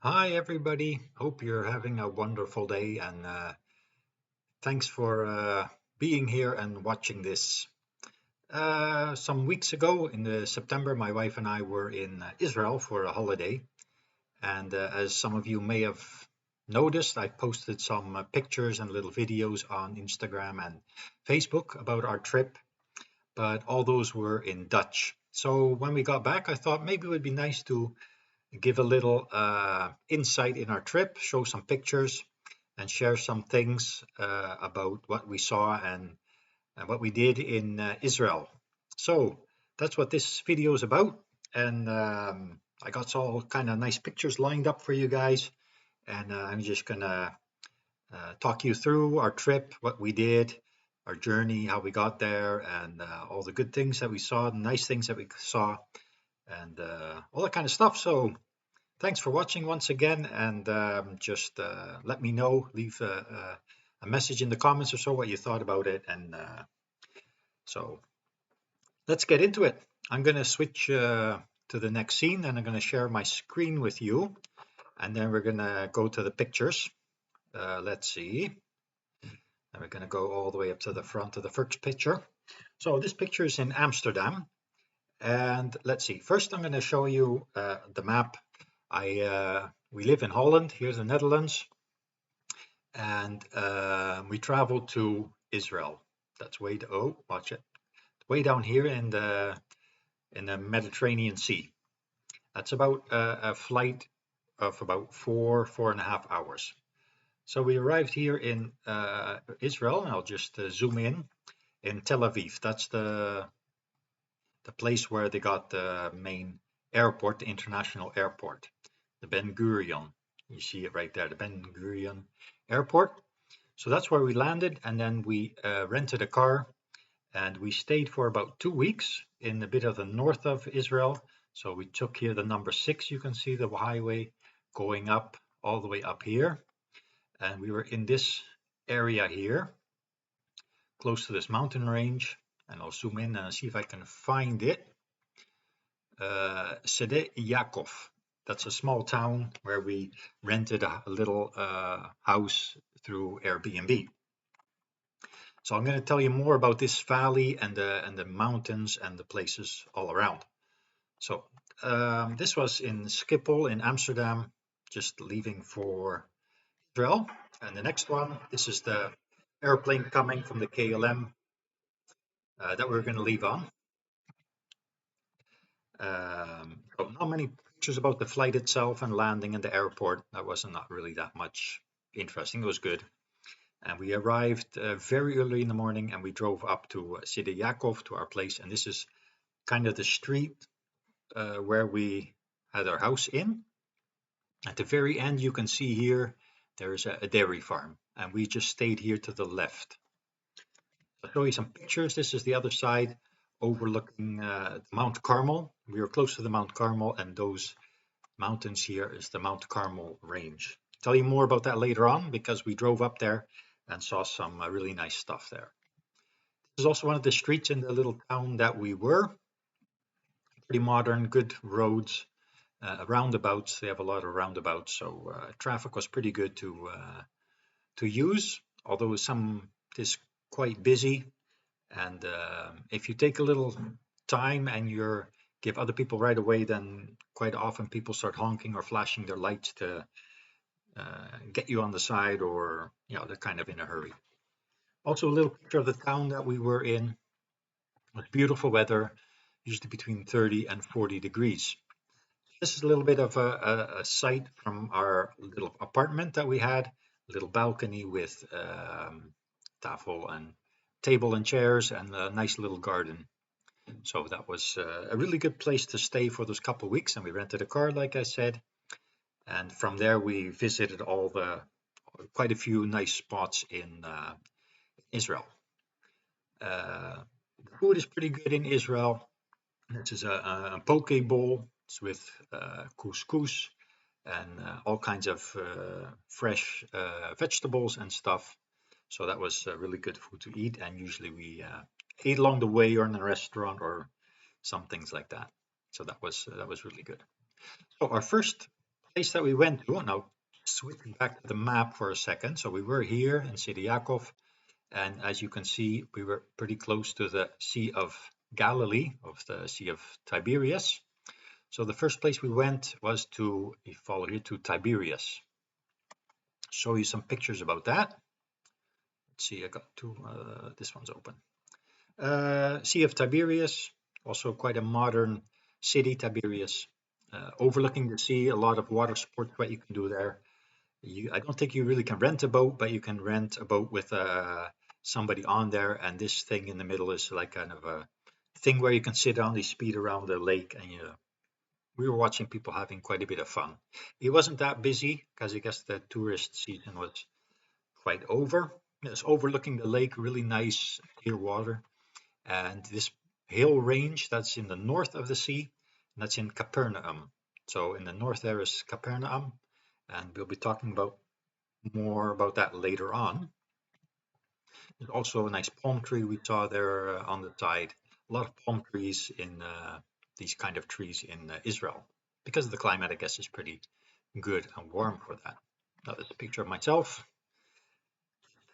Hi, everybody. Hope you're having a wonderful day, and thanks for being here and watching this. Some weeks ago in September, my wife and I were in Israel for a holiday, and as some of you may have noticed, I posted some pictures and little videos on Instagram and Facebook about our trip, but all those were in Dutch. So when we got back, I thought maybe it would be nice to give a little insight in our trip, show some pictures, and share some things about what we saw and what we did in Israel. So that's what this video is about. And I got all kind of nice pictures lined up for you guys. And I'm just gonna talk you through our trip, what we did, our journey, how we got there, and all the good things that we saw, the nice things that we saw, and all that kind of stuff. So thanks for watching once again, and just let me know, leave a message in the comments or so what you thought about it. And so let's get into it. I'm going to switch to the next scene, and I'm going to share my screen with you, and then we're going to go to the pictures. Let's see. And we're going to go all the way up to the front of the first picture. So this picture is in Amsterdam. And let's see. First, I'm going to show you the map. We live in Holland. Here's the Netherlands, and we traveled to Israel. That's watch it, way down here in the Mediterranean Sea. That's about a flight of about 4.5 hours. So we arrived here in Israel, and I'll just zoom in Tel Aviv. That's the place where they got the main airport, the international airport, the Ben Gurion. You see it right there, the Ben Gurion Airport. So that's where we landed, and then we rented a car, and we stayed for about 2 weeks in a bit of the north of Israel. So we took here the number 6. You can see the highway going up all the way up here, and we were in this area here, close to this mountain range. And I'll zoom in and see if I can find it. Sede Yaakov. That's a small town where we rented a little house through Airbnb. So I'm going to tell you more about this valley and the mountains and the places all around. So this was in Schiphol in Amsterdam, just leaving for Israel. And the next one, this is the airplane coming from the KLM that we're going to leave on. So not many pictures about the flight itself and landing in the airport. That wasn't not really that much interesting. It was good. And we arrived very early in the morning, and we drove up to Sidi Yaakov, to our place. And this is kind of the street where we had our house in. At the very end, you can see here, there's a dairy farm. And we just stayed here to the left. I'll show you some pictures. This is the other side, overlooking Mount Carmel. We were close to the Mount Carmel, and those mountains here is the Mount Carmel range. I'll tell you more about that later on, because we drove up there and saw some really nice stuff there. This is also one of the streets in the little town that we were. Pretty modern, good roads, roundabouts. They have a lot of roundabouts, so traffic was pretty good to use, although some is quite busy. And if you take a little time and you give other people right away, then quite often people start honking or flashing their lights to get you on the side, or they're kind of in a hurry. Also, a little picture of the town that we were in. With beautiful weather, usually between 30 and 40 degrees. This is a little bit of a sight from our little apartment that we had, a little balcony with tafel and table and chairs and a nice little garden. So that was a really good place to stay for those couple of weeks, and we rented a car, like I said. And from there, we visited quite a few nice spots in Israel. The food is pretty good in Israel. This is a poke bowl. It's with couscous and all kinds of fresh vegetables and stuff. So that was really good food to eat. And usually we ate along the way or in a restaurant or some things like that. So that was really good. So our first place that we went to, now switching back to the map for a second. So we were here in City Yakov, and as you can see, we were pretty close to the Sea of Galilee, of the Sea of Tiberias. So the first place we went was to, if you follow here, to Tiberias. Show you some pictures about that. Let's see, I got two, this one's open. Sea of Tiberias, also quite a modern city, Tiberias. Overlooking the sea, a lot of water sports what you can do there. I don't think you really can rent a boat, but you can rent a boat with somebody on there, and this thing in the middle is like kind of a thing where you can sit on the speed around the lake, and we were watching people having quite a bit of fun. It wasn't that busy because I guess the tourist season was quite over. It's overlooking the lake, really nice clear water, and this hill range that's in the north of the sea, and that's in Capernaum. So in the north there is Capernaum, and we'll be talking about more about that later on. There's also a nice palm tree we saw there on the side. A lot of palm trees in these kind of trees in Israel, because the climate, I guess, is pretty good and warm for that. Now there's a picture of myself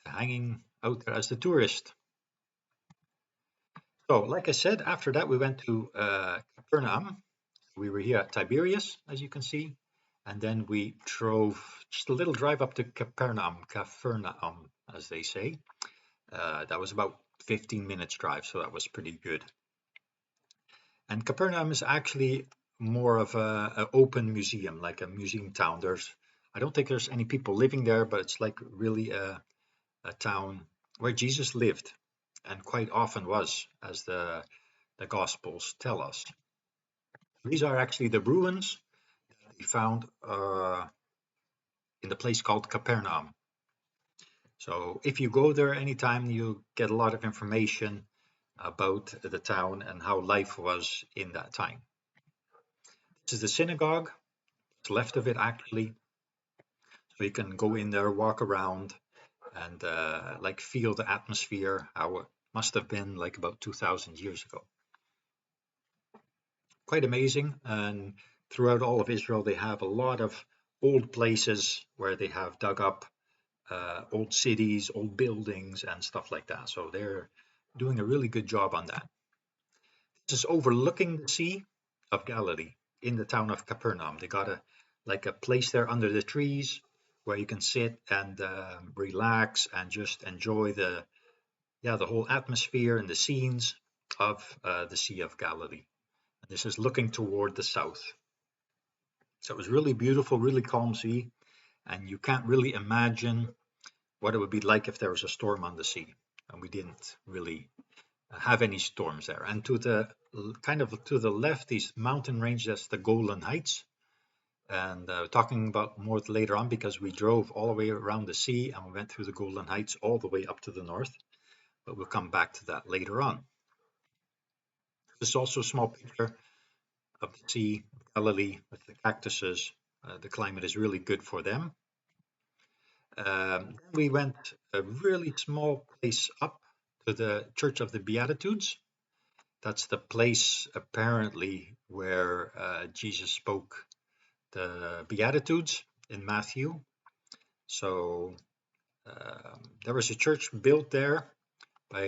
hanging out there as the tourist. So, like I said, after that we went to Capernaum. We were here at Tiberias, as you can see, and then we drove just a little drive up to Capernaum, as they say. That was about 15 minutes drive, so that was pretty good. And Capernaum is actually more of an open museum, like a museum town. I don't think there's any people living there, but it's like really a town where Jesus lived, and quite often was, as the Gospels tell us. These are actually the ruins that we found in the place called Capernaum. So if you go there anytime, you get a lot of information about the town and how life was in that time. This is the synagogue, what's left of it actually. So you can go in there, walk around, and like feel the atmosphere, how it must have been like about 2,000 years ago. Quite amazing. And throughout all of Israel, they have a lot of old places where they have dug up old cities, old buildings, and stuff like that. So they're doing a really good job on that. This is overlooking the Sea of Galilee in the town of Capernaum. They got a place there under the trees where you can sit and relax and just enjoy the whole atmosphere and the scenes of the Sea of Galilee. And this is looking toward the south. So it was really beautiful, really calm sea, and you can't really imagine what it would be like if there was a storm on the sea. And we didn't really have any storms there. And to the left, these mountain range, that's the Golan Heights. And talking about more later on, because we drove all the way around the sea and we went through the Golan Heights all the way up to the north. But we'll come back to that later on. This is also a small picture of the Sea of Galilee with the cactuses. The climate is really good for them. We went a really small place up to the Church of the Beatitudes. That's the place apparently where Jesus spoke the Beatitudes in Matthew. So there was a church built there by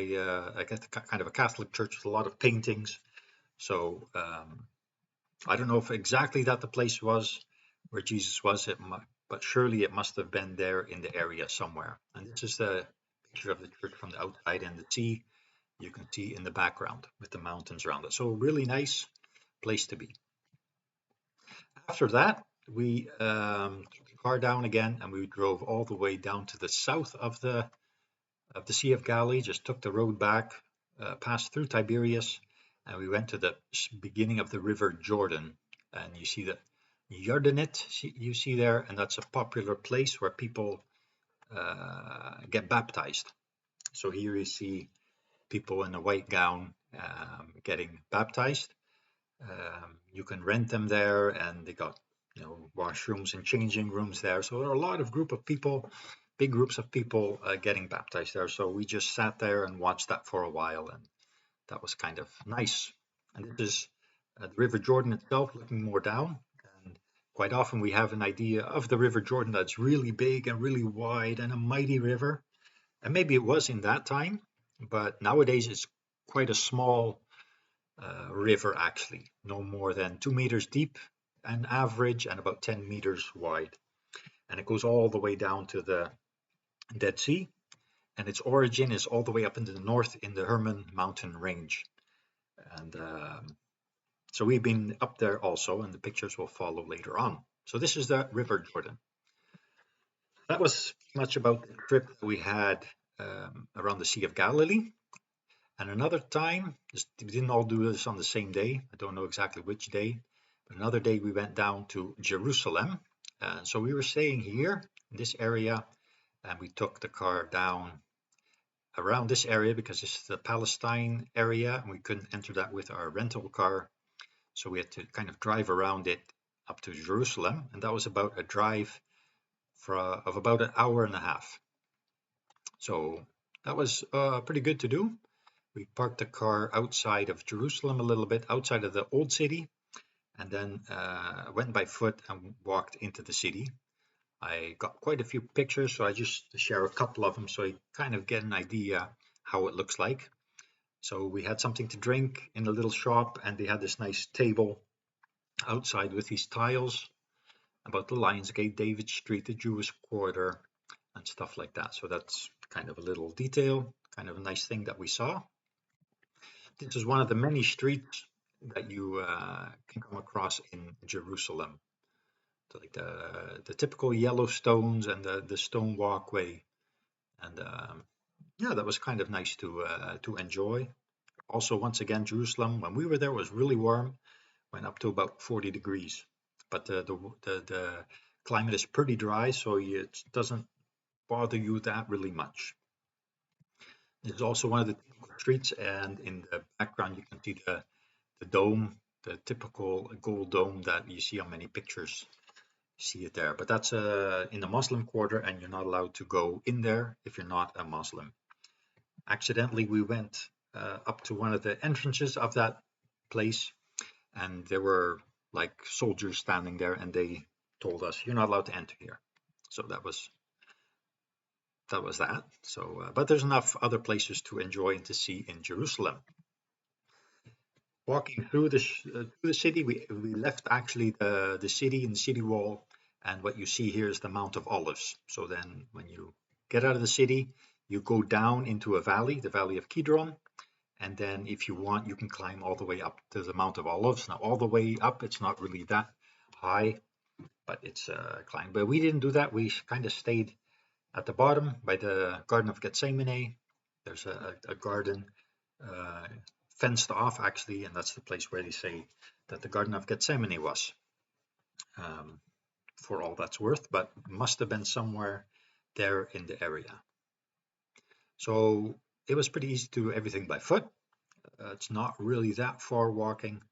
I guess kind of a Catholic church with a lot of paintings. So I don't know if exactly that the place was where Jesus was, but surely it must have been there in the area somewhere. And this is the picture of the church from the outside, and the sea you can see in the background with the mountains around it. So really nice place to be. After that, we took the car down again, and we drove all the way down to the south of the Sea of Galilee. Just took the road back, passed through Tiberias, and we went to the beginning of the river Jordan. And you see the Jordanet you see there, and that's a popular place where people get baptized. So here you see people in a white gown getting baptized. You can rent them there, and they got washrooms and changing rooms there. So there are a lot of big groups of people getting baptized there. So we just sat there and watched that for a while, and that was kind of nice. And this is the River Jordan itself, looking more down, and Quite often we have an idea of the River Jordan that's really big and really wide and a mighty river. And maybe it was in that time, but nowadays it's quite a small river actually, no more than 2 meters deep an average and about 10 meters wide. And it goes all the way down to the Dead Sea. And its origin is all the way up into the north in the Hermon mountain range. And so we've been up there also, and the pictures will follow later on. So this is the River Jordan. That was much about the trip that we had around the Sea of Galilee. And another time, we didn't all do this on the same day. I don't know exactly which day, but another day we went down to Jerusalem. So we were staying here in this area, and we took the car down around this area because this is the Palestine area, and we couldn't enter that with our rental car. So we had to kind of drive around it up to Jerusalem, and that was about a drive of about an hour and a half. So that was pretty good to do. We parked the car outside of Jerusalem a little bit, outside of the old city, and then went by foot and walked into the city. I got quite a few pictures, so I just share a couple of them so you kind of get an idea how it looks like. So we had something to drink in a little shop, and they had this nice table outside with these tiles about the Lions Gate, David Street, the Jewish Quarter, and stuff like that. So that's kind of a little detail, kind of a nice thing that we saw. This is one of the many streets that you can come across in Jerusalem. So like the typical yellow stones and the stone walkway. And yeah, that was kind of nice to enjoy. Also, once again, Jerusalem, when we were there, was really warm, went up to about 40 degrees. But the climate is pretty dry, so it doesn't bother you that really much. It's also one of the streets, and in the background you can see the dome, the typical gold dome that you see on many pictures. See it there, but that's in the Muslim quarter, and you're not allowed to go in there if you're not a Muslim. Accidentally, we went up to one of the entrances of that place, and there were like soldiers standing there, and they told us you're not allowed to enter here. So that was that. So, but there's enough other places to enjoy and to see in Jerusalem. Walking through the city, we left actually the city and the city wall, and what you see here is the Mount of Olives. So then when you get out of the city, you go down into a valley, the Valley of Kidron, and then if you want, you can climb all the way up to the Mount of Olives. Now, all the way up, it's not really that high, but it's a climb. But we didn't do that. We kind of stayed at the bottom by the Garden of Gethsemane. There's a garden fenced off actually, and that's the place where they say that the Garden of Gethsemane was, for all that's worth, but must have been somewhere there in the area. So it was pretty easy to do everything by foot. It's not really that far walking,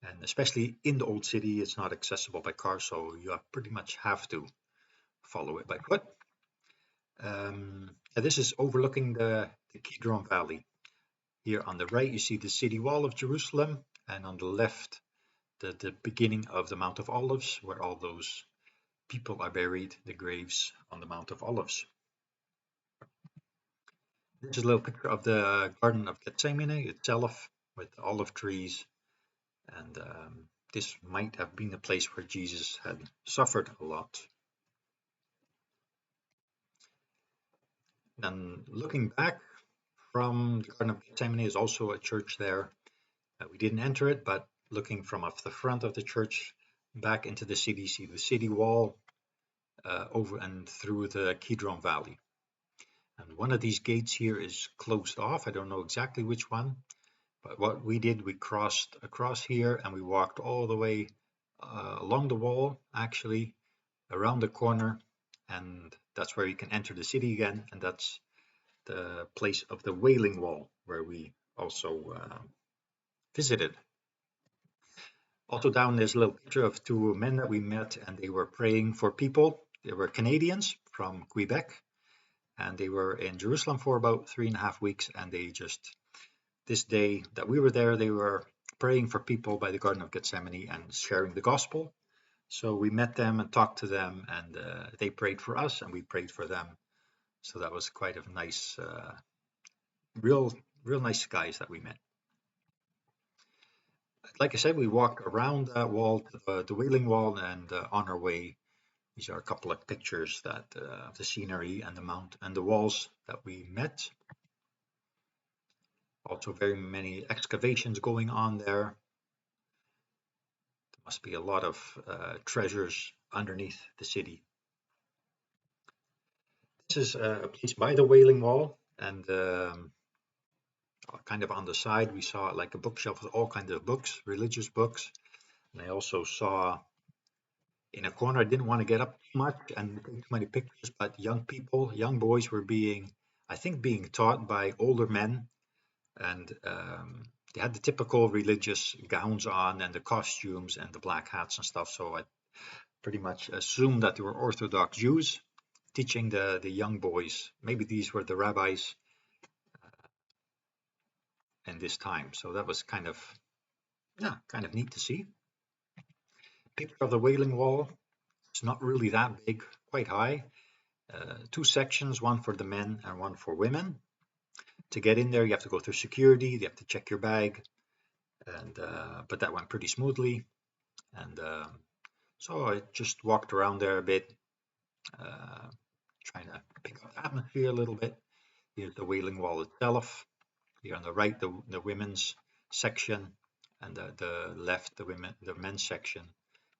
and especially in the old city, it's not accessible by car, so you pretty much have to follow it by foot. This is overlooking the Kidron Valley. Here on the right, you see the city wall of Jerusalem, and on the left, the beginning of the Mount of Olives, where all those people are buried, the graves on the Mount of Olives. This is a little picture of the Garden of Gethsemane itself, with olive trees, and this might have been a place where Jesus had suffered a lot. And looking back from the Garden of Gethsemane is also a church there. We didn't enter it, but looking from off the front of the church back into the city, see the city wall over and through the Kidron Valley. And one of these gates here is closed off. I don't know exactly which one, but what we did, we crossed across here and we walked all the way along the wall, actually, around the corner, and that's where you can enter the city again, and that's the place of the Wailing Wall, where we also visited. Also down there's a little picture of two men that we met, and they were praying for people. They were Canadians from Quebec, and they were in Jerusalem for about 3.5 weeks, and they just, this day that we were there, they were praying for people by the Garden of Gethsemane and sharing the gospel. So we met them and talked to them, and they prayed for us, and we prayed for them. So that was quite a nice, real, real nice guys that we met. Like I said, we walked around that wall, the Wailing Wall, and on our way, these are a couple of pictures that of the scenery and the mount and the walls that we met. Also, very many excavations going on there. There must be a lot of treasures underneath the city. This is a place by the Wailing Wall, and kind of on the side, we saw like a bookshelf with all kinds of books, religious books. And I also saw in a corner, I didn't want to get up too much and take too many pictures, but young people, young boys were being, I think, being taught by older men. And they had the typical religious gowns on and the costumes and the black hats and stuff. So I pretty much assumed that they were Orthodox Jews teaching the young boys. Maybe these were the rabbis in this time. So that was kind of, yeah, kind of neat to see. Picture of the Wailing Wall. It's not really that big, quite high. Two sections, one for the men and one for women. To get in there, you have to go through security. You have to check your bag, and but that went pretty smoothly. And so I just walked around there a bit, uh, trying to pick up the atmosphere a little bit. Here's the Wailing Wall itself. Here on the right, the women's section, and the left, the men's section.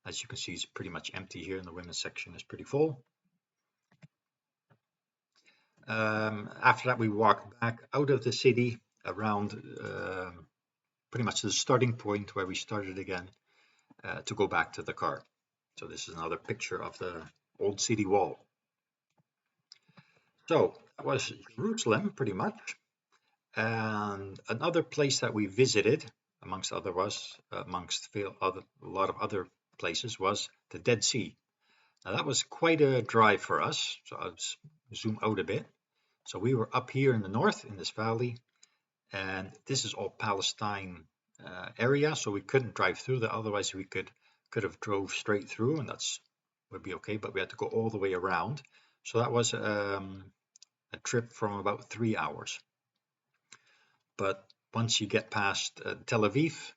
As you can see, it's pretty much empty here, and the women's section is pretty full. After that, we walked back out of the city around pretty much the starting point where we started again to go back to the car. So this is another picture of the old city wall. So that was Jerusalem pretty much. And another place that we visited, amongst a lot of other places, was the Dead Sea. Now that was quite a drive for us. So I'll zoom out a bit. So we were up here in the north in this valley, and this is all Palestine area. So we couldn't drive through that. Otherwise, we could have drove straight through, and that's would be okay. But we had to go all the way around. So that was a trip from about 3 hours. But once you get past Tel Aviv,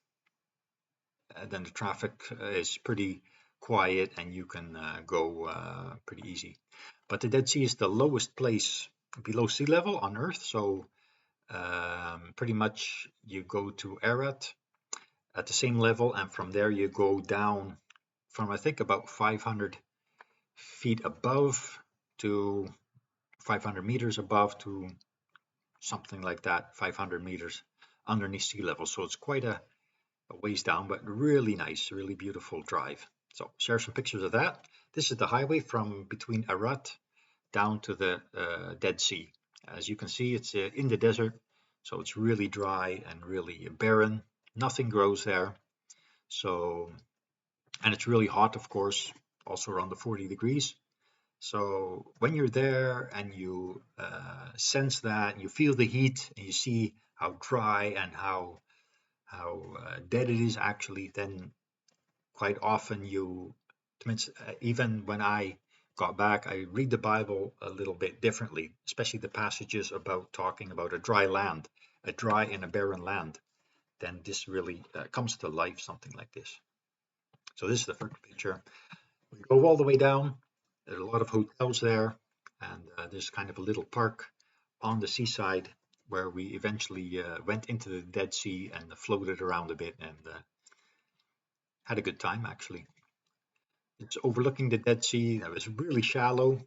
then the traffic is pretty quiet and you can go pretty easy. But the Dead Sea is the lowest place below sea level on Earth, so pretty much you go to Arad at the same level, and from there you go down from I think about 500 feet above to 500 meters above to something like that, 500 meters underneath sea level. So it's quite a ways down, but really nice, really beautiful drive. So share some pictures of that. This is the highway from between Arad down to the Dead Sea. As you can see, it's in the desert, so it's really dry and really barren. Nothing grows there. So, and it's really hot, of course, also around the 40 degrees. So when you're there and you sense that, and you feel the heat, and you see how dry and how dead it is actually, then quite often even when I got back, I read the Bible a little bit differently, especially the passages about talking about a dry land, a dry and a barren land. Then this really comes to life, something like this. So this is the first picture. We go all the way down. There are a lot of hotels there, and there's kind of a little park on the seaside where we eventually went into the Dead Sea and floated around a bit and had a good time actually. It's overlooking the Dead Sea. It was really shallow,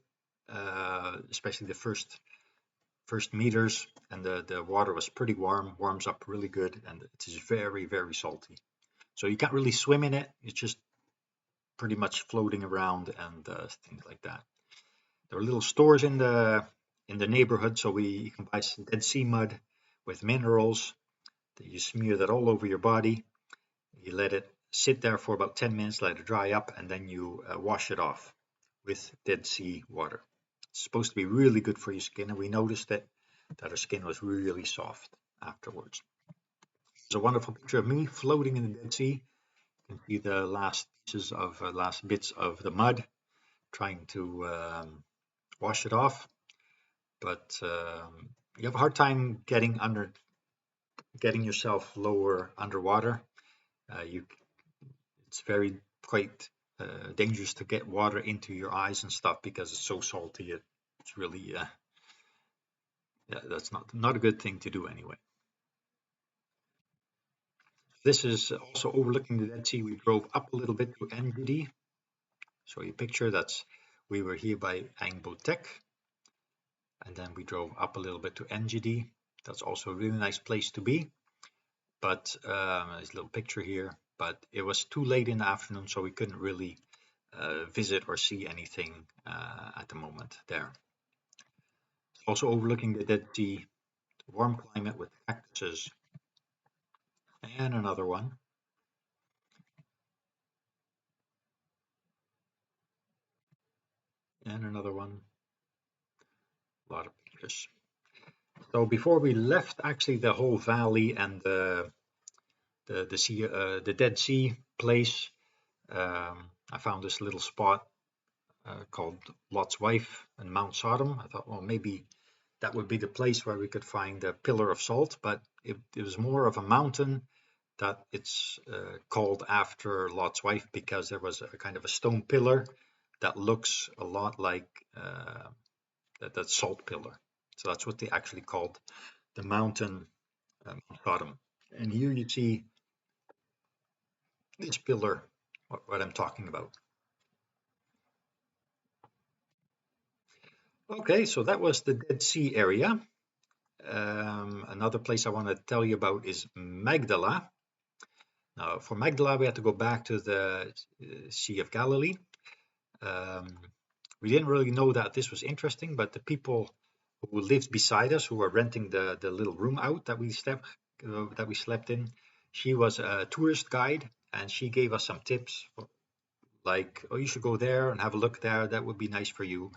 especially the first meters, and the water was pretty warm, warms up really good, and it is very, very salty. So you can't really swim in it. It's just pretty much floating around and things like that. There are little stores in the neighborhood, so you can buy some Dead Sea mud with minerals. You smear that all over your body. You let it sit there for about 10 minutes, let it dry up, and then you wash it off with Dead Sea water. It's supposed to be really good for your skin, and we noticed that our skin was really soft afterwards. It's a wonderful picture of me floating in the Dead Sea, You can see the last bits of the mud trying to wash it off, but you have a hard time getting yourself lower underwater. You It's very quite dangerous to get water into your eyes and stuff because it's so salty. It's really yeah, that's not a good thing to do anyway. This is also overlooking the Dead Sea. We drove up a little bit to NGD. So you picture we were here by Angbotek, and then we drove up a little bit to NGD. That's also a really nice place to be. But there's a little picture here. But it was too late in the afternoon, so we couldn't really visit or see anything at the moment there. Also overlooking the Dead Sea, warm climate with cactuses, and another one. And another one. A lot of pictures. So before we left, actually, the whole valley and the Dead Sea place, I found this little spot called Lot's Wife and Mount Sodom. I thought, well, maybe that would be the place where we could find the pillar of salt, but it was more of a mountain that it's called after Lot's wife because there was a kind of a stone pillar that looks a lot like that salt pillar. So that's what they actually called the mountain Sodom. And here you see this pillar, what I'm talking about. Okay, so that was the Dead Sea area. Another place I want to tell you about is Magdala. Now, for Magdala, we had to go back to the Sea of Galilee. We didn't really know that this was interesting, but the people who lived beside us, who were renting the little room out that we slept in, she was a tourist guide, and she gave us some tips, like, oh, you should go there and have a look there. That would be nice for you.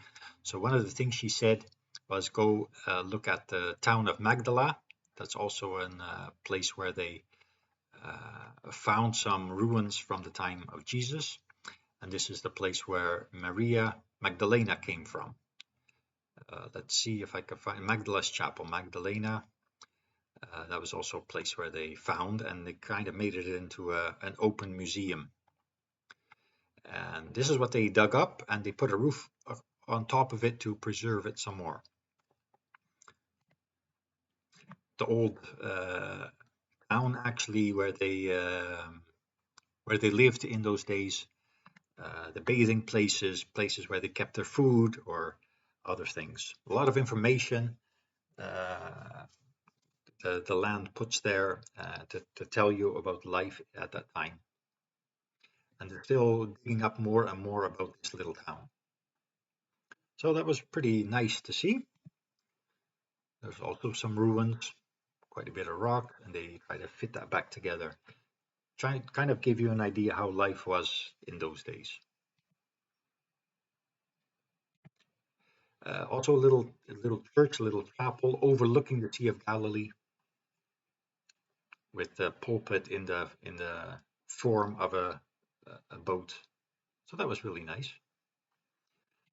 So one of the things she said was go look at the town of Magdala. That's also a place where they found some ruins from the time of Jesus. And this is the place where Maria Magdalena came from. Let's see if I can find Magdala's Chapel, Magdalena. That was also a place where they found, and they kind of made it into an open museum. And this is what they dug up, and they put a roof on top of it to preserve it some more. The old town, actually, where they lived in those days, the bathing places where they kept their food or other things. A lot of information the land puts there to tell you about life at that time. And they're still digging up more and more about this little town. So that was pretty nice to see. There's also some ruins, quite a bit of rock, and they try to fit that back together. Try to kind of give you an idea how life was in those days. Also a little church, a little chapel overlooking the Sea of Galilee, with the pulpit in the form of a boat. So that was really nice.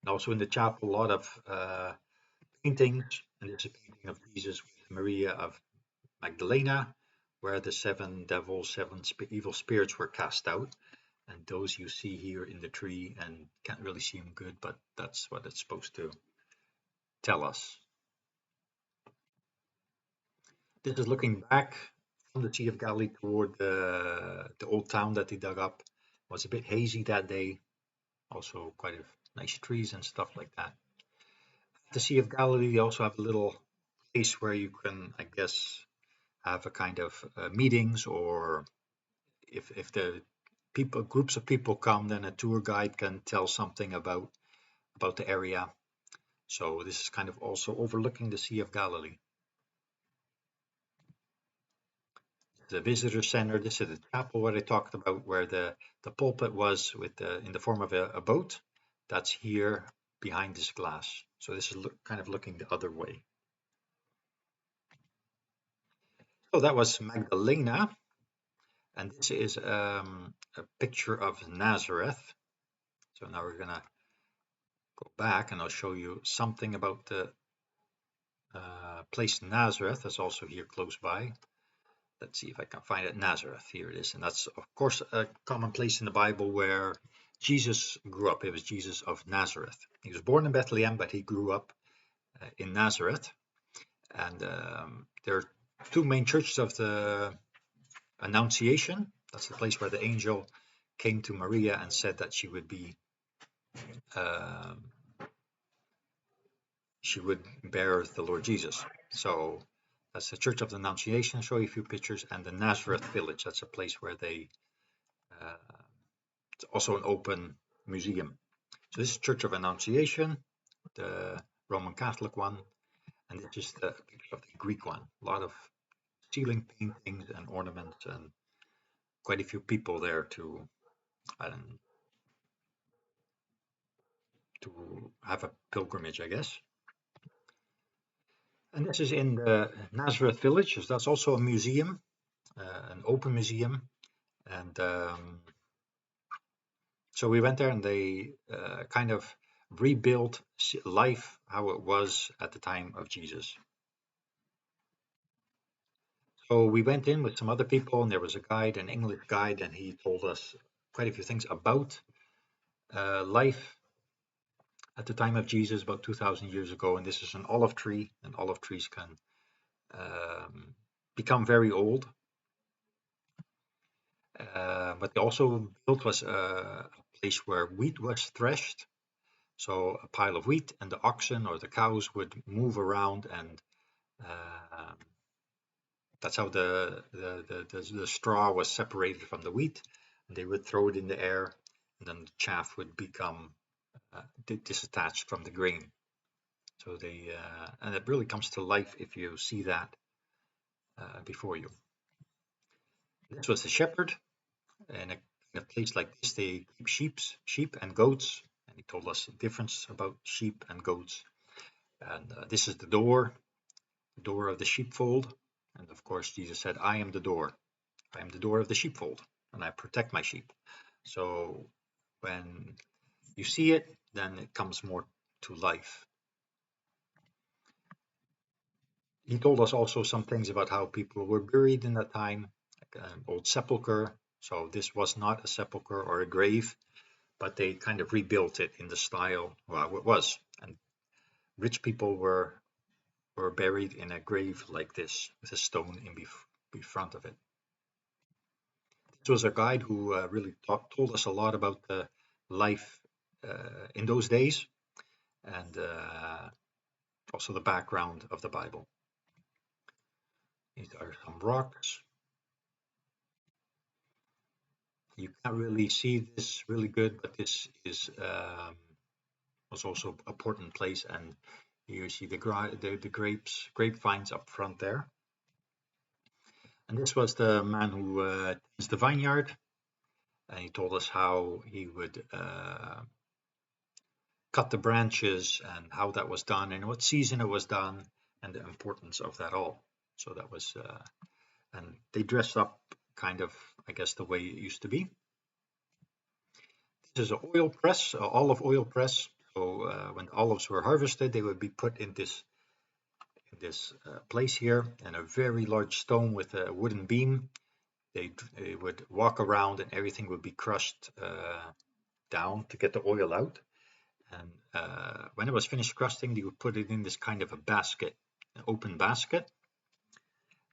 And also in the chapel, a lot of paintings, and it's a painting of Jesus with Maria of Magdalena, where the 7 devils, 7 evil spirits were cast out. And those you see here in the tree, and can't really see them good, but that's what it's supposed to tell us. This is looking back from the Sea of Galilee toward the old town that they dug up. It was a bit hazy that day. Also quite a nice trees and stuff like that. At the Sea of Galilee, they also have a little place where you can, I guess, have a kind of meetings, or if the groups of people come, then a tour guide can tell something about the area. So this is kind of also overlooking the Sea of Galilee. The visitor center, this is the chapel where I talked about, where the pulpit was with in the form of a boat. That's here behind this glass. So this is kind of looking the other way. So that was Magdalena. And this is a picture of Nazareth. So now we're gonna go back and I'll show you something about the place Nazareth. That's also here close by. Let's see if I can find it. Nazareth, here it is. And that's of course a common place in the Bible where Jesus grew up. It was Jesus of Nazareth. He was born in Bethlehem, but he grew up in Nazareth. And there are two main churches of the Annunciation. That's the place where the angel came to Maria and said that um, she would bear the Lord Jesus. So that's the Church of the Annunciation. I'll show you a few pictures, and the Nazareth Village. That's a place where it's also an open museum. So this is Church of Annunciation, the Roman Catholic one, and this is the picture of the Greek one. A lot of ceiling paintings and ornaments, and quite a few people there to have a pilgrimage, I guess. And this is in the Nazareth Village. That's also a museum, an open museum. And so we went there, and they kind of rebuilt life how it was at the time of Jesus. So we went in with some other people, and there was a guide, an English guide, and he told us quite a few things about life at the time of Jesus, about 2,000 years ago. And this is an olive tree, and olive trees can become very old. But they also built was a place where wheat was threshed. So a pile of wheat, and the oxen or the cows would move around, and that's how the straw was separated from the wheat. And they would throw it in the air, and then the chaff would become disattached from the grain. So and it really comes to life if you see that before you. This was the shepherd, and in a place like this, they keep sheep and goats. And he told us the difference about sheep and goats. And this is the door of the sheepfold. And of course, Jesus said, I am the door. I am the door of the sheepfold, and I protect my sheep. So when you see it, then it comes more to life. He told us also some things about how people were buried in that time, like an old sepulcher. So this was not a sepulcher or a grave, but they kind of rebuilt it in the style it was. And rich people were buried in a grave like this with a stone in front of it. This was a guide who really told us a lot about the life in those days, and also the background of the Bible. These are some rocks. You can't really see this really good, but this is was also a important place, and you see the grapevines up front there. And this was the man who tends the vineyard, and he told us how he would cut the branches and how that was done and what season it was done and the importance of that all. So that was, and they dressed up kind of, I guess, the way it used to be. This is an oil press, an olive oil press. So when olives were harvested, they would be put in this place here, and a very large stone with a wooden beam. They would walk around, and everything would be crushed down to get the oil out. And when it was finished crusting, they would put it in this kind of a basket, an open basket,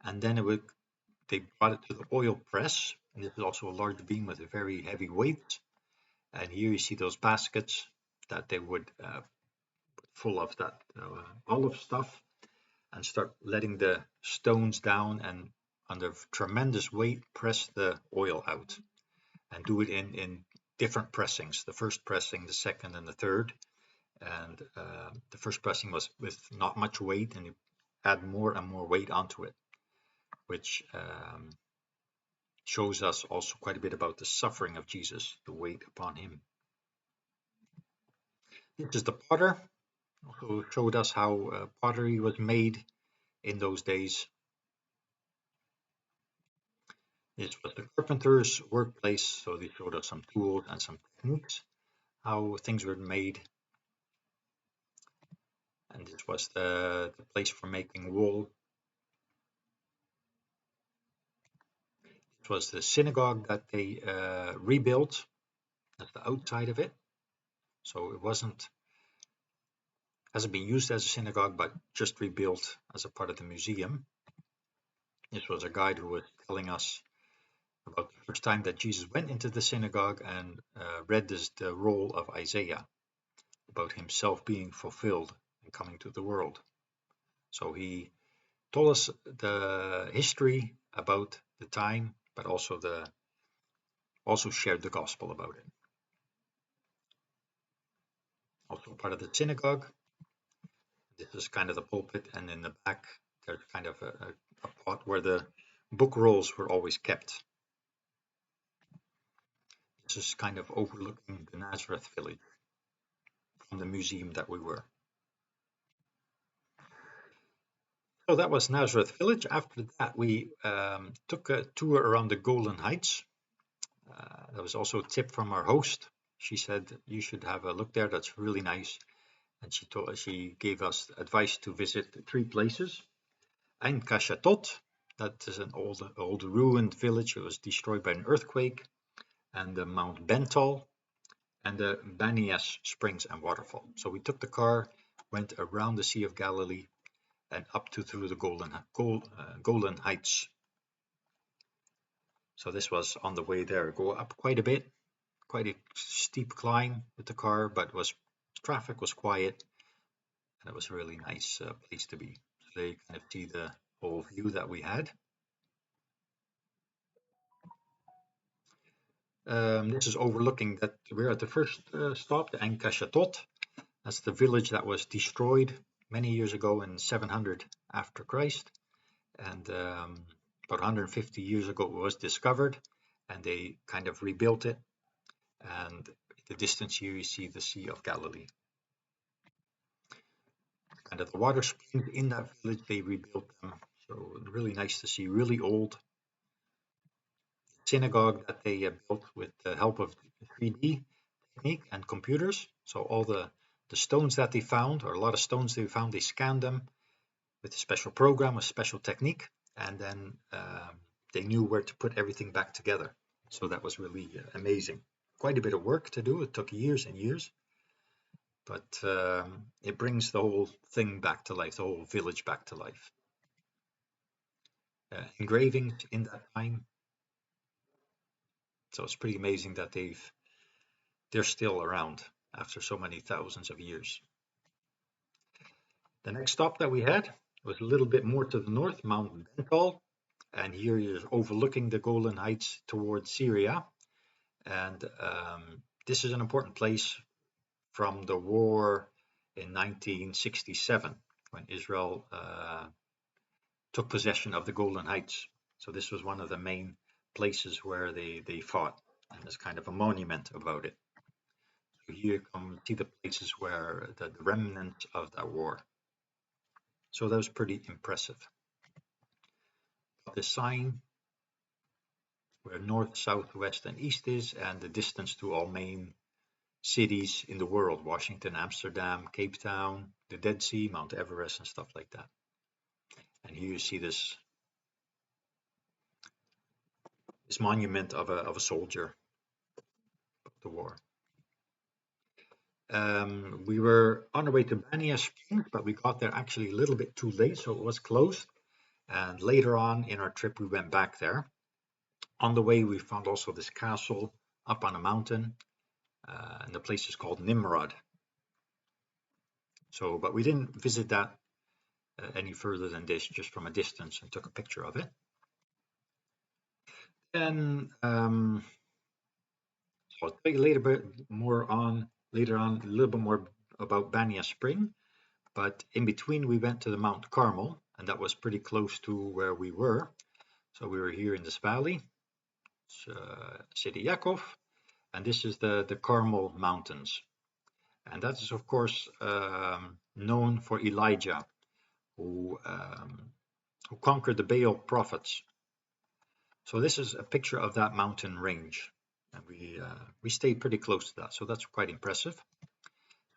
and then they brought it to the oil press. And this is also a large beam with a very heavy weight. And here you see those baskets that they would put full of that olive stuff, and start letting the stones down, and under tremendous weight press the oil out, and do it in different pressings, the first pressing, the second, and the third. And the first pressing was with not much weight, and you add more and more weight onto it, which shows us also quite a bit about the suffering of Jesus, the weight upon him. This is the potter, who showed us how pottery was made in those days. This was the carpenter's workplace, so they showed us some tools and some techniques, how things were made. And this was the place for making wool. It was the synagogue that they rebuilt. That's the outside of it. So it hasn't been used as a synagogue, but just rebuilt as a part of the museum. This was a guide who was telling us about the first time that Jesus went into the synagogue and read the roll of Isaiah about himself being fulfilled and coming to the world. So he told us the history about the time, but also shared the gospel about it. Also part of the synagogue. This is kind of the pulpit, and in the back there's kind of a pot where the book rolls were always kept. This is kind of overlooking the Nazareth village from the museum that we were. So that was Nazareth village. After that, we took a tour around the Golden Heights. That was also a tip from our host. She said you should have a look there. That's really nice. And she gave us advice to visit 3 places. Ein Kashatot, that is an old ruined village. It was destroyed by an earthquake. And the Mount Bentall and the Banias Springs and Waterfall. So we took the car, went around the Sea of Galilee, and up through the Golden Heights. So this was on the way there. Go up quite a bit, quite a steep climb with the car, but traffic was quiet, and it was a really nice place to be. So they kind of see the whole view that we had. This is overlooking that we're at the first stop, the Ein Kashatot. That's the village that was destroyed many years ago in 700 after Christ, and about 150 years ago it was discovered, and they kind of rebuilt it. And in the distance here you see the Sea of Galilee. Kind of the water springs in that village, they rebuilt them. So really nice to see, really old synagogue that they built with the help of 3D technique and computers. So all the stones that they found, or a lot of stones they found, they scanned them with a special program, a special technique, and then they knew where to put everything back together. So that was really amazing. Quite a bit of work to do. It took years and years, but it brings the whole thing back to life, the whole village back to life. Engravings in that time. So it's pretty amazing that they're still around after so many thousands of years. The next stop that we had was a little bit more to the north, Mount Bentall, and here you're overlooking the Golan Heights towards Syria. And this is an important place from the war in 1967 when Israel took possession of the Golan Heights. So this was one of the main places where they fought, and there's kind of a monument about it. So here you come see the places where the remnants of that war. So that was pretty impressive. The sign where north, south, west, and east is, and the distance to all main cities in the world: Washington, Amsterdam, Cape Town, the Dead Sea, Mount Everest, and stuff like that. And here you see this monument of a soldier of the war. We were on our way to Bania Springs, but we got there actually a little bit too late, so it was closed. And later on in our trip, we went back there. On the way, we found also this castle up on a mountain, and the place is called Nimrod. So, but we didn't visit that any further than this, just from a distance, and took a picture of it. And so I'll tell you later a little bit more about Bania Spring. But in between, we went to the Mount Carmel, and that was pretty close to where we were. So we were here in this valley, City Yaakov, and this is the Carmel Mountains. And that is, of course, known for Elijah, who conquered the Baal prophets. So this is a picture of that mountain range, and we stayed pretty close to that, so that's quite impressive.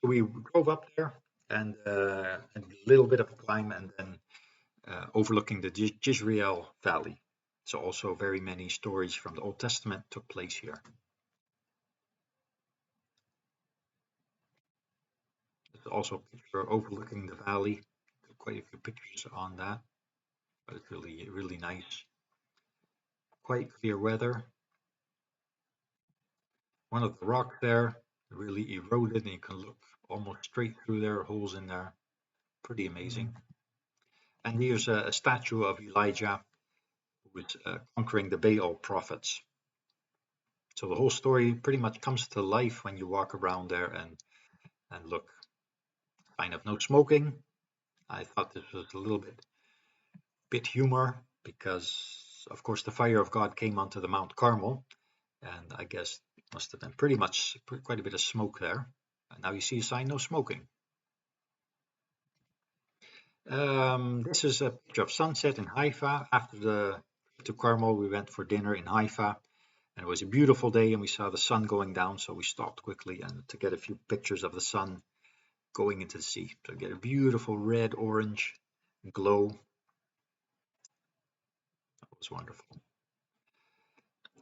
So we drove up there, and a little bit of a climb, and then overlooking the Jezreel Valley. So also very many stories from the Old Testament took place here. There's also a picture overlooking the valley. Quite a few pictures on that, but it's really, really nice. Quite clear weather. One of the rocks there really eroded, and you can look almost straight through there, holes in there. Pretty amazing. And here's a statue of Elijah who was conquering the Baal prophets. So the whole story pretty much comes to life when you walk around there and look. Sign of no smoking. I thought this was a little bit humor because, of course, the fire of God came onto the Mount Carmel, and I guess it must have been pretty much quite a bit of smoke there. And now you see a sign no smoking. This is a picture of sunset in Haifa. After the to Carmel, we went for dinner in Haifa, and it was a beautiful day, and we saw the sun going down, so we stopped quickly and to get a few pictures of the sun going into the sea. So get a beautiful red orange glow. That was wonderful.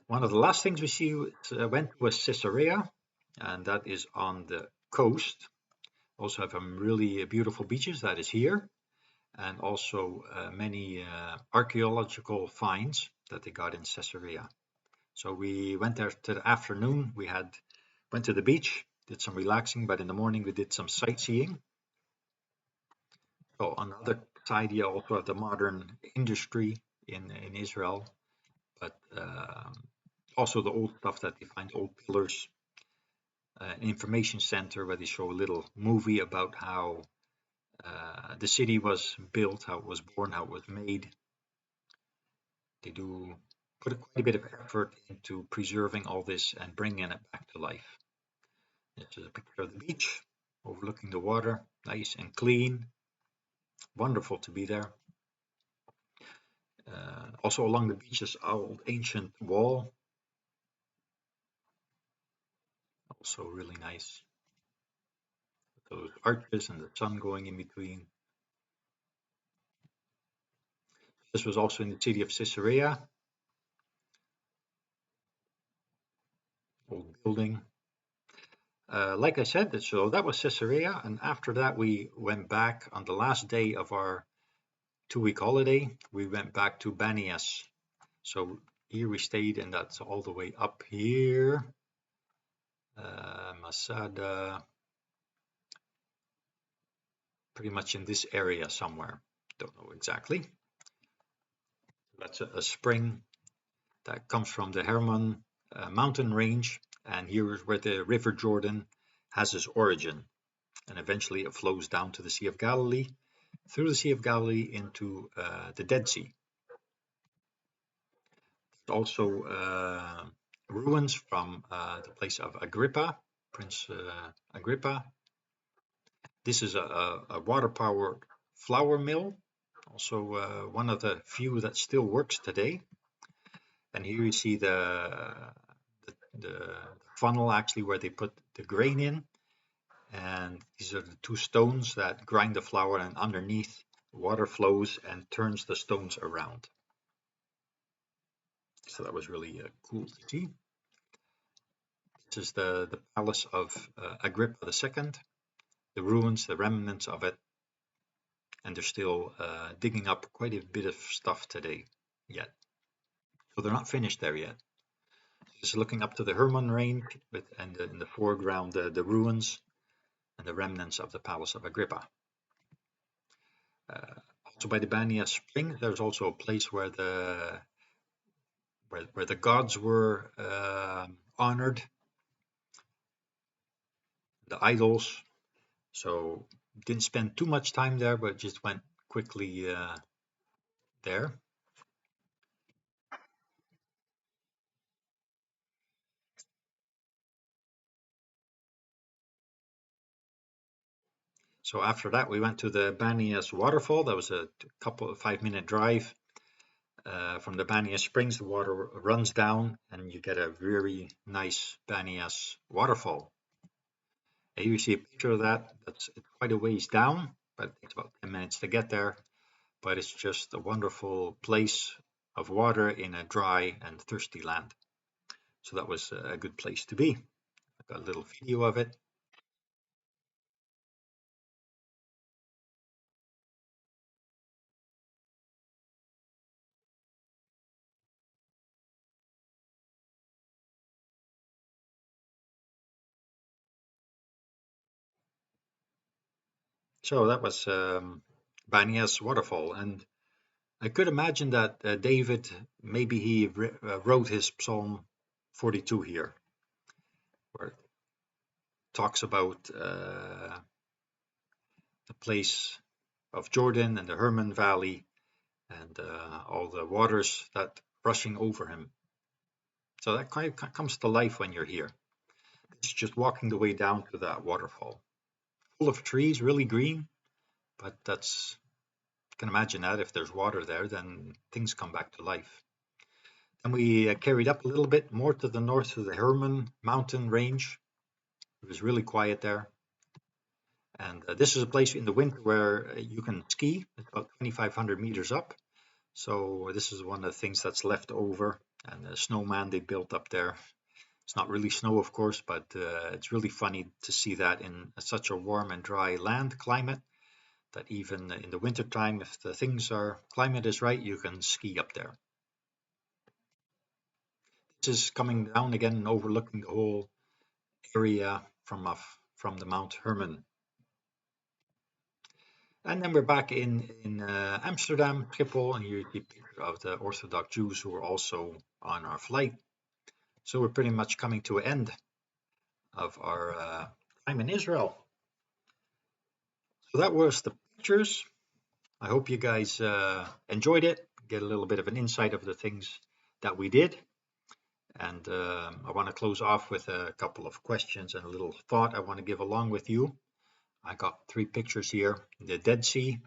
One of the last things we see went was Caesarea, and that is on the coast. Also have some really beautiful beaches. That is here, and also many archaeological finds that they got in Caesarea. So we went there to the afternoon. Went to the beach, did some relaxing, but in the morning we did some sightseeing. So on the other side, you also have the modern industry in Israel, but also the old stuff that you find, old pillars, an information center where they show a little movie about how the city was built, how it was born, how it was made. They do put quite a bit of effort into preserving all this and bringing it back to life. This is a picture of the beach overlooking the water, nice and clean. Wonderful to be there. Also along the beach is our old ancient wall. Also really nice. Those arches and the sun going in between. This was also in the city of Caesarea. Old building. Like I said, so that was Caesarea, and after that we went back on the last day of our 2-week holiday. We went back to Banias. So here we stayed, and that's all the way up here. Masada, pretty much in this area somewhere. Don't know exactly. That's a spring that comes from the Hermon mountain range, and here is where the River Jordan has its origin, and eventually it flows down to the Sea of Galilee, through the Sea of Galilee into the Dead Sea. There's also ruins from the place of Agrippa, Prince Agrippa. This is a water-powered flour mill, also one of the few that still works today. And here you see the funnel actually where they put the grain in, and these are the two stones that grind the flour, and underneath water flows and turns the stones around. So that was really cool to see. This is the palace of Agrippa II, the ruins, the remnants of it, and they're still digging up quite a bit of stuff today yet. So they're not finished there yet. Just looking up to the Hermon range, and in the foreground the ruins and the remnants of the palace of Agrippa. Also by the Bania Spring, there's also a place where the gods were honored, the idols. So didn't spend too much time there, but just went quickly there. So after that, we went to the Banias waterfall. That was a couple of 5-minute drive. From the Banias Springs, the water runs down and you get a very nice Banias waterfall. Here you see a picture of that. That's quite a ways down, but it takes about 10 minutes to get there. But it's just a wonderful place of water in a dry and thirsty land. So that was a good place to be. I got a little video of it. So that was Banias waterfall, and I could imagine that David, maybe he wrote his Psalm 42 here, where it talks about the place of Jordan and the Hermon Valley and all the waters that rushing over him. So that kind of comes to life when you're here. It's just walking the way down to that waterfall, full of trees, really green, but that's you can imagine that if there's water there, then things come back to life. Then we carried up a little bit more to the north to the Hermon mountain range. It was really quiet there. And this is a place in the winter where you can ski. It's about 2,500 meters up. So this is one of the things that's left over. And the snowman they built up there. It's not really snow, of course, but it's really funny to see that in such a warm and dry land climate that even in the winter time, if the climate is right, you can ski up there. This is coming down again and overlooking the whole area from the Mount Hermon. And then we're back in Amsterdam, Schiphol, and you see pictures of the Orthodox Jews who were also on our flight. So we're pretty much coming to an end of our time in Israel. So that was the pictures. I hope you guys enjoyed it, get a little bit of an insight of the things that we did. And I want to close off with a couple of questions and a little thought I want to give along with you. I got 3 pictures here: the Dead Sea,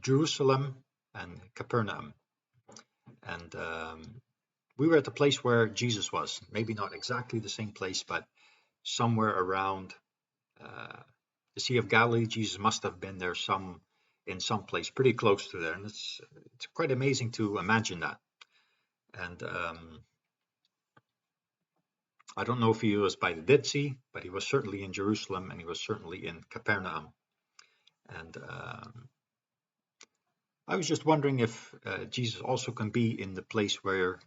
Jerusalem, and Capernaum. And we were at the place where Jesus was. Maybe not exactly the same place, but somewhere around the Sea of Galilee. Jesus must have been there in some place pretty close to there. And it's quite amazing to imagine that. And I don't know if he was by the Dead Sea, but he was certainly in Jerusalem and he was certainly in Capernaum. And I was just wondering if Jesus also can be in the place where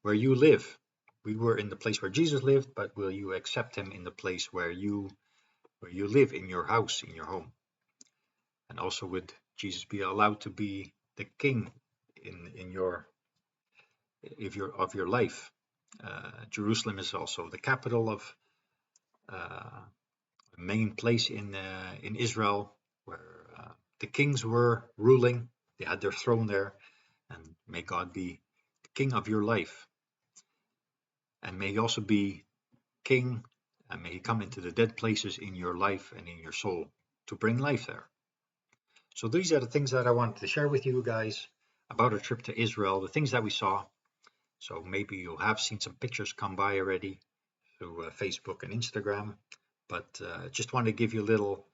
you live. We were in the place where Jesus lived, but will you accept him in the place where you live, in your house, in your home? And also, would Jesus be allowed to be the king in your life? Jerusalem is also the capital of the main place in Israel where the kings were ruling. They had their throne there, and may God be the king of your life, and may he also be king, and may he come into the dead places in your life and in your soul to bring life there. So these are the things that I wanted to share with you guys about our trip to Israel, the things that we saw. So maybe you have seen some pictures come by already through Facebook and Instagram, but just want to give you a little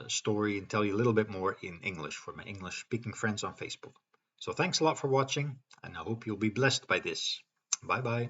story and tell you a little bit more in English for my English speaking friends on Facebook. So thanks a lot for watching, and I hope you'll be blessed by this. Bye bye.